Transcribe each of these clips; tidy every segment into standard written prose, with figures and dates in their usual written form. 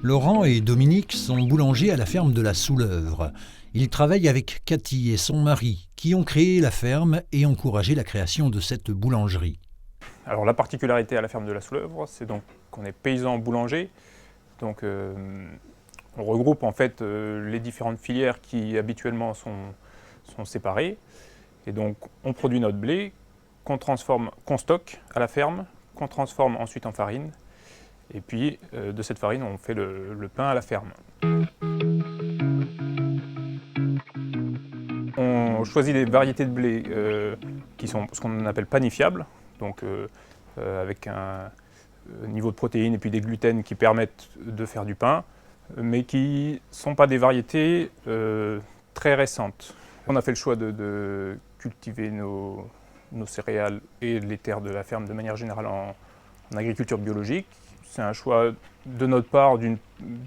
Laurent et Dominique sont boulangers à la ferme de la Soulœuvre. Ils travaillent avec Cathy et son mari, qui ont créé la ferme et encouragé la création de cette boulangerie. Alors la particularité à la ferme de la Soulœuvre, c'est donc qu'on est paysan boulanger. Donc on regroupe en fait les différentes filières qui habituellement sont séparées. Et donc on produit notre blé qu'on stocke à la ferme, qu'on transforme ensuite en farine. Et puis de cette farine, on fait le pain à la ferme. On choisit des variétés de blé qui sont ce qu'on appelle panifiables, donc avec un niveau de protéines et puis des gluten qui permettent de faire du pain, mais qui ne sont pas des variétés très récentes. On a fait le choix de cultiver nos céréales et les terres de la ferme de manière générale en agriculture biologique. C'est un choix de notre part de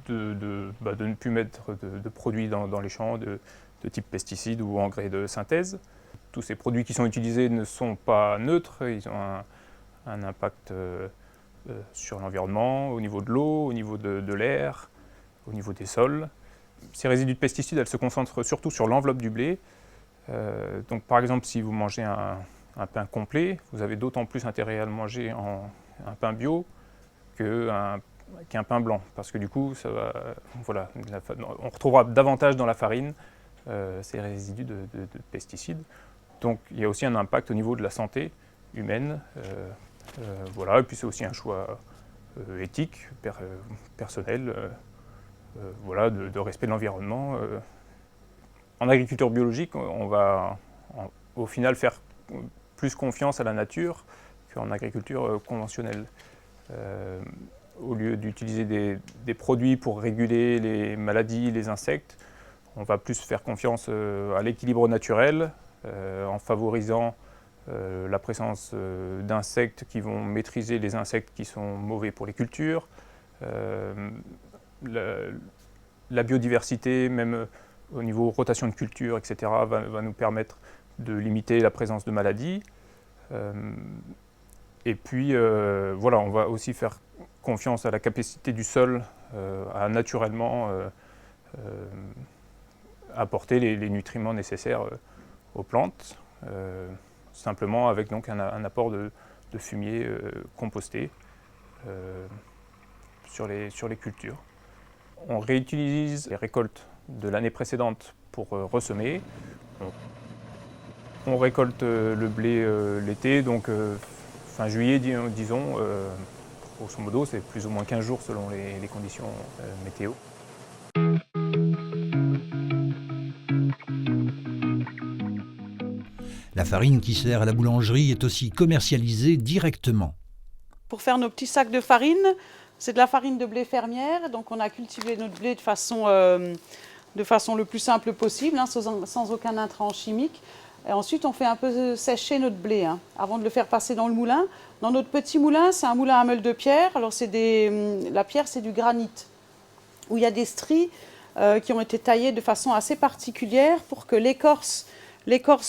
ne plus mettre de produits dans les champs de type pesticides ou engrais de synthèse. Tous ces produits qui sont utilisés ne sont pas neutres, ils ont un impact sur l'environnement, au niveau de l'eau, au niveau de l'air, au niveau des sols. Ces résidus de pesticides, elles se concentrent surtout sur l'enveloppe du blé. Donc par exemple, si vous mangez un pain complet, vous avez d'autant plus intérêt à le manger un pain bio qu'un pain blanc, parce que du coup, on retrouvera davantage dans la farine ces résidus de pesticides. Donc il y a aussi un impact au niveau de la santé humaine. Et puis c'est aussi un choix éthique, personnel, de respect de l'environnement. En agriculture biologique, on va au final faire plus confiance à la nature qu'en agriculture conventionnelle. Au lieu d'utiliser des produits pour réguler les maladies, les insectes, on va plus faire confiance à l'équilibre naturel en favorisant la présence d'insectes qui vont maîtriser les insectes qui sont mauvais pour les cultures. La biodiversité, même au niveau rotation de culture, etc., va nous permettre de limiter la présence de maladies. Et puis, on va aussi faire confiance à la capacité du sol à naturellement apporter les nutriments nécessaires aux plantes, simplement avec donc un apport de fumier composté sur les cultures. On réutilise les récoltes de l'année précédente pour ressemer. On récolte le blé l'été, donc fin juillet, disons, grosso modo, c'est plus ou moins 15 jours selon les conditions météo. La farine qui sert à la boulangerie est aussi commercialisée directement. Pour faire nos petits sacs de farine, c'est de la farine de blé fermière, donc on a cultivé notre blé de façon le plus simple possible, sans aucun intrant chimique. Et ensuite, on fait un peu sécher notre blé avant de le faire passer dans le moulin. Dans notre petit moulin, c'est un moulin à meule de pierre. Alors, la pierre, c'est du granit, où il y a des stries qui ont été taillées de façon assez particulière pour que l'écorce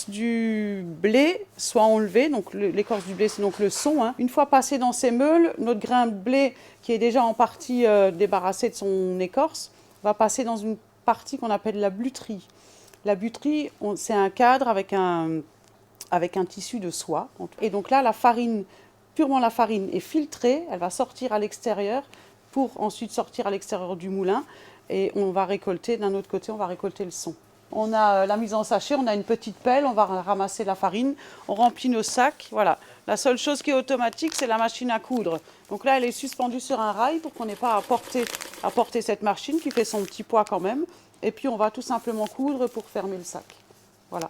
du blé soit enlevée. Donc, l'écorce du blé, c'est donc le son. Une fois passé dans ces meules, notre grain de blé, qui est déjà en partie débarrassé de son écorce, va passer dans une partie qu'on appelle la buterie. La buterie, c'est un cadre avec un tissu de soie. Et donc là, purement la farine est filtrée, elle va sortir à l'extérieur pour ensuite sortir à l'extérieur du moulin. Et on va récolter, d'un autre côté, on va récolter le son. On a la mise en sachet, on a une petite pelle, on va ramasser la farine, on remplit nos sacs. Voilà. La seule chose qui est automatique, c'est la machine à coudre. Donc là, elle est suspendue sur un rail pour qu'on n'ait pas à porter cette machine qui fait son petit poids quand même. Et puis on va tout simplement coudre pour fermer le sac. Voilà.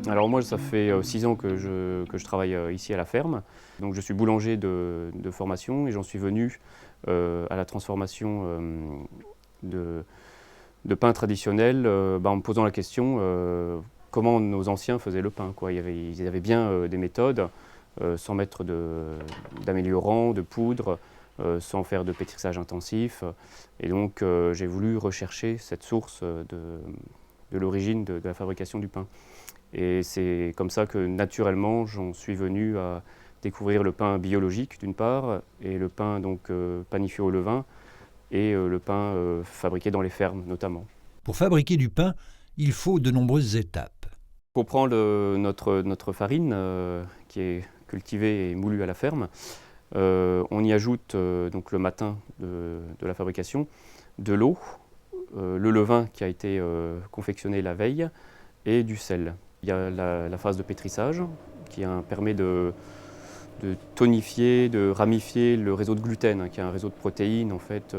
Alors moi, ça fait 6 ans que je travaille ici à la ferme. Donc je suis boulanger de formation et j'en suis venu à la transformation de pain traditionnel en me posant la question comment nos anciens faisaient le pain, quoi. Ils avaient bien des méthodes sans mettre d'améliorants, de poudre, sans faire de pétrissage intensif. Et donc j'ai voulu rechercher cette source de l'origine de la fabrication du pain. Et c'est comme ça que naturellement j'en suis venu à découvrir le pain biologique d'une part, et le pain donc panifié au levain, et le pain fabriqué dans les fermes notamment. Pour fabriquer du pain, il faut de nombreuses étapes. Pour prendre notre farine qui est cultivée et moulue à la ferme, on y ajoute donc le matin de la fabrication de l'eau, le levain qui a été confectionné la veille et du sel. Il y a la phase de pétrissage qui permet de tonifier, de ramifier le réseau de gluten, qui est un réseau de protéines en fait,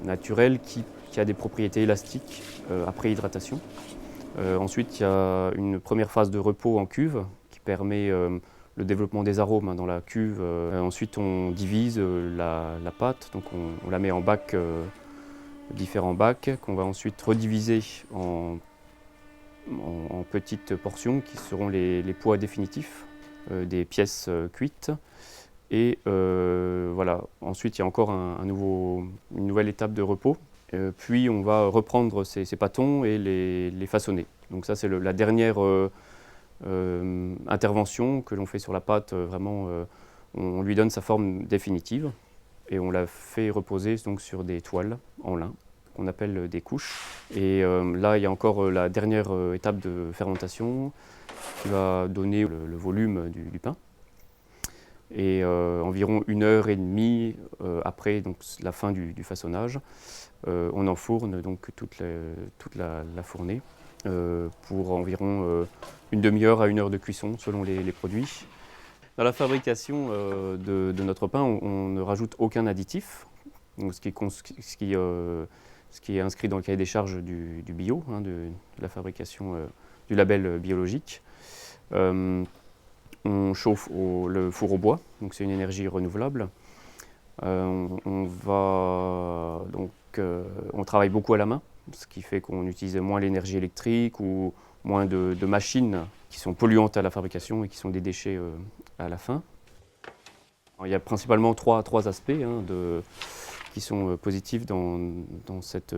naturel qui a des propriétés élastiques après hydratation. Ensuite, il y a une première phase de repos en cuve qui permet le développement des arômes dans la cuve. Ensuite, on divise la pâte, donc on la met en bacs, différents bacs, qu'on va ensuite rediviser en petites portions qui seront les poids définitifs des pièces cuites. Et voilà. Ensuite, il y a encore une nouvelle étape de repos. Puis on va reprendre ces pâtons et les façonner. Donc ça, c'est la dernière intervention que l'on fait sur la pâte. Vraiment, on lui donne sa forme définitive et on la fait reposer donc sur des toiles en lin qu'on appelle des couches. Et là, il y a encore la dernière étape de fermentation qui va donner le volume du pain. Et environ 1h30 après donc, la fin du façonnage, on enfourne donc toute la fournée pour environ une demi-heure à 1 heure de cuisson selon les produits. Dans la fabrication de notre pain, on ne rajoute aucun additif, donc ce qui est inscrit dans le cahier des charges du bio, de la fabrication du label biologique. On chauffe le four au bois, donc c'est une énergie renouvelable. On travaille beaucoup à la main, ce qui fait qu'on utilise moins l'énergie électrique ou moins de machines qui sont polluantes à la fabrication et qui sont des déchets à la fin. Alors, il y a principalement trois aspects qui sont positifs dans cette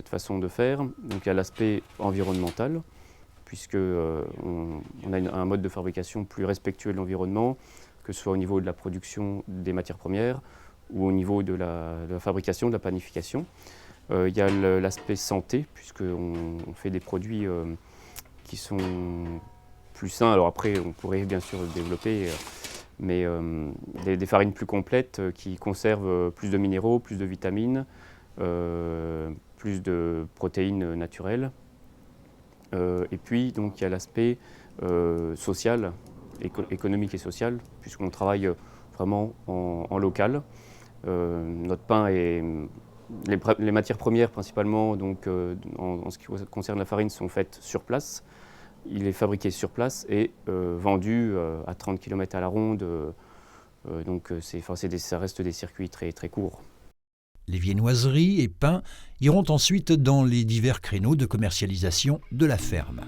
façon de faire. Donc, il y a l'aspect environnemental, puisque on a un mode de fabrication plus respectueux de l'environnement, que ce soit au niveau de la production des matières premières ou au niveau de la fabrication, de la panification. Il y a l'aspect santé, puisqu'on fait des produits qui sont plus sains. Alors après, on pourrait bien sûr le développer, mais des farines plus complètes qui conservent plus de minéraux, plus de vitamines, plus de protéines naturelles. Et puis, donc, il y a l'aspect social, économique et social, puisqu'on travaille vraiment en local. Notre pain les matières premières principalement, donc, en ce qui concerne la farine, sont faites sur place. Il est fabriqué sur place et vendu à 30 km à la ronde. Donc, ça reste des circuits très, très courts. Les viennoiseries et pains iront ensuite dans les divers créneaux de commercialisation de la ferme.